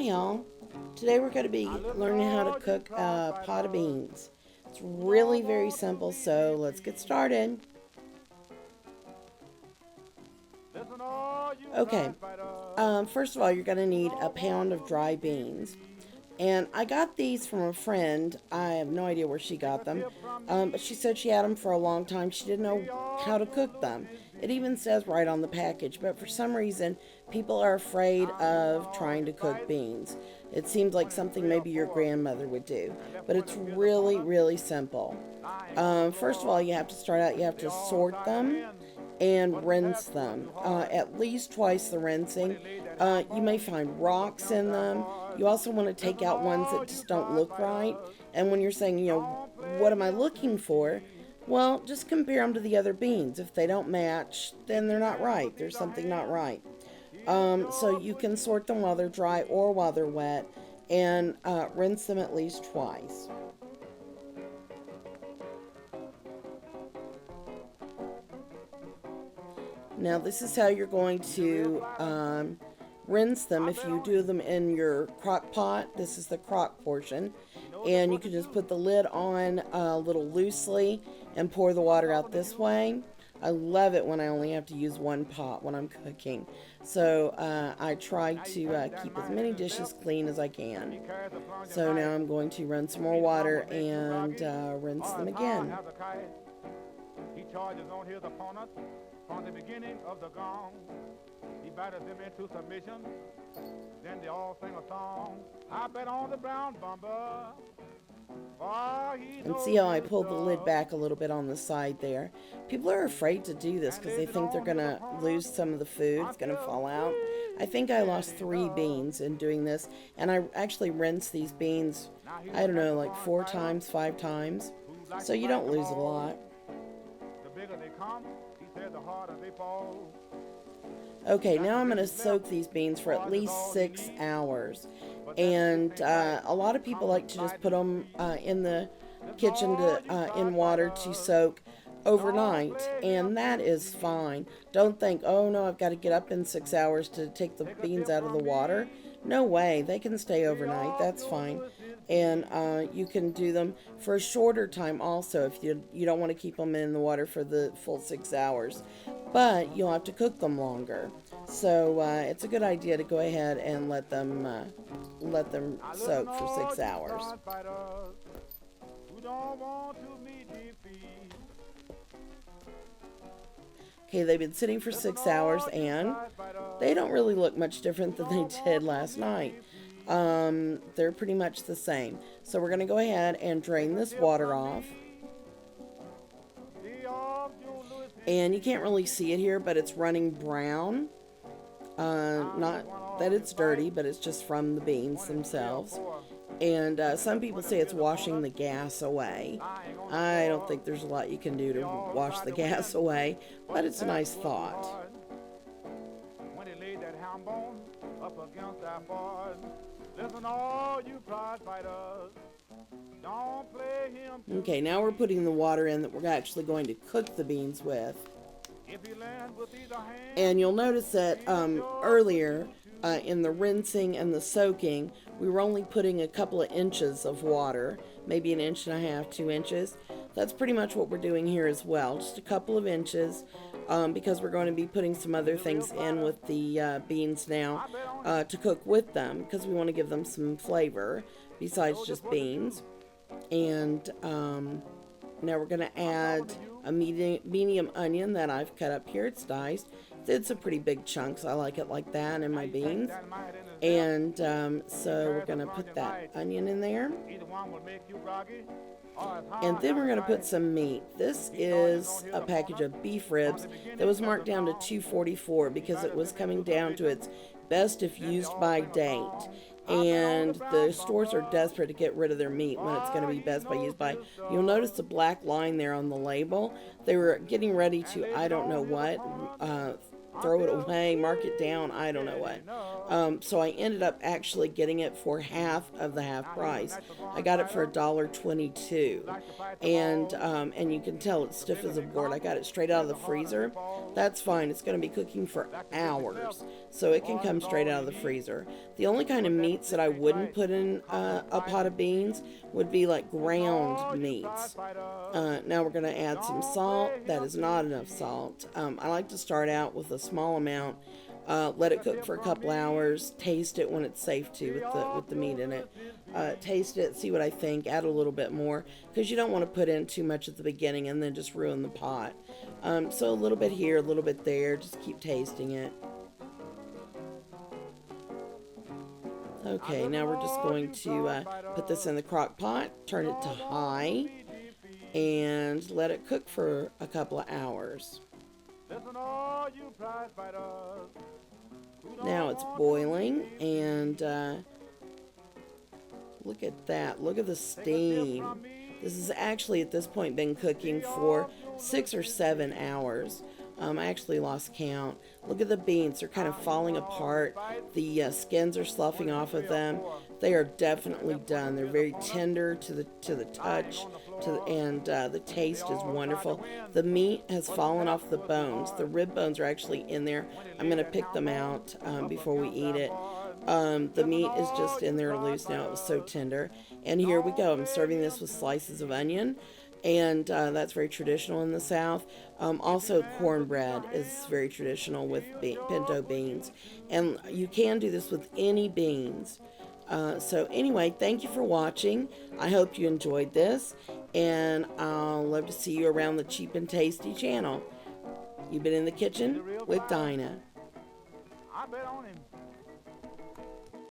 Hi y'all. Today we're going to be learning how to cook a pot of beans. It's really very simple, so let's get started. Okay, first of all you're going to need a pound of dry beans. And I got these from a friend. I have no idea where she got them. But she said she had them for a long time. She didn't know how to cook them. It even says right on the package. But for some reason, people are afraid of trying to cook beans. It seems like something maybe your grandmother would do. But it's really, really simple. First of all, you have to start out, you have to sort them and rinse them at least twice the rinsing. You may find rocks in them. You also want to take out ones that just don't look right. And when you're saying, what am I looking for? Well, just compare them to the other beans. If they don't match, then they're not right. There's something not right. So you can sort them while they're dry or while they're wet and rinse them at least twice. Now this is how you're going to rinse them. If you do them in your crock pot, this is the crock portion, and you can just put the lid on a little loosely and pour the water out this way. I love it when I only have to use one pot when I'm cooking. So I try to keep as many dishes clean as I can. So now I'm going to run some more water and rinse them again. He charges on his opponents from the beginning of the gong. He batters them into submission. Then they all sing a song. I bet on the brown bumper. And see how I pulled the lid back a little bit on the side there. People are afraid to do this because they think they're going to lose some of the food. It's going to fall out. I think I lost 3 beans in doing this. And I actually rinsed these beans, I don't know, like 4 times, 5 times. So you don't lose a lot. Okay, now I'm going to soak these beans for at least 6 hours. And a lot of people like to just put them in the kitchen in water to soak overnight, and that is fine. Don't think, oh no, I've got to get up in 6 hours to take the beans out of the water. No way, they can stay overnight, that's fine. And you can do them for a shorter time also if you don't want to keep them in the water for the full 6 hours. But you'll have to cook them longer. So it's a good idea to go ahead and let them soak for 6 hours. Okay, they've been sitting for 6 hours and they don't really look much different than they did last night. They're pretty much the same. So we're going to go ahead and drain this water off. And you can't really see it here, but it's running brown. Not that it's dirty, but it's just from the beans themselves. And some people say it's washing the gas away. I don't think there's a lot you can do to wash the gas away, but it's a nice thought. When he laid that ham bone up against that board, listen all you prize fighters. Don't play him. Okay, now we're putting the water in that we're actually going to cook the beans with. And you'll notice that earlier in the rinsing and the soaking, we were only putting a couple of inches of water, maybe 1.5 inches, 2 inches. That's pretty much what we're doing here as well, just a couple of inches, because we're going to be putting some other things in with the beans now to cook with them, because we want to give them some flavor besides just beans. And now we're going to add a medium onion that I've cut up here. It's diced. It's a pretty big chunk, so I like it like that in my beans. And so we're going to put that onion in there. And then we're going to put some meat. This is a package of beef ribs that was marked down to $2.44 because it was coming down to its best if used by date. And the stores are desperate to get rid of their meat when it's going to be best by used by. You'll notice the black line there on the label. They were getting ready to, I don't know what, throw it away, mark it down, I don't know what. So I ended up actually getting it for half of the half price. I got it for $1.22, and you can tell it's stiff as a board. I got it straight out of the freezer. That's fine. It's going to be cooking for hours, so it can come straight out of the freezer. The only kind of meats that I wouldn't put in a pot of beans would be like ground meats. Now we're going to add some salt. That is not enough salt. I like to start out with a small amount. Let it cook for a couple hours. Taste it when it's safe to with the meat in it. Taste it, see what I think. Add a little bit more because you don't want to put in too much at the beginning and then just ruin the pot. So a little bit here, a little bit there. Just keep tasting it. Okay, now we're just going to put this in the crock pot, turn it to high, and let it cook for a couple of hours. Now it's boiling, and look at that. Look at the steam. This has actually at this point been cooking for 6 or 7 hours. I actually lost count. Look at the beans. They're kind of falling apart. The skins are sloughing off of them. They are definitely done. They're very tender to the touch, and the taste is wonderful. The meat has fallen off the bones. The rib bones are actually in there. I'm going to pick them out before we eat it. The meat is just in there loose now. It was so tender. And here we go. I'm serving this with slices of onion. And that's very traditional in the South. Also, cornbread is very traditional with pinto beans. And you can do this with any beans. So anyway, thank you for watching. I hope you enjoyed this. And I'll love to see you around the Cheap and Tasty channel. You've been in the kitchen with Dinah. I bet on him.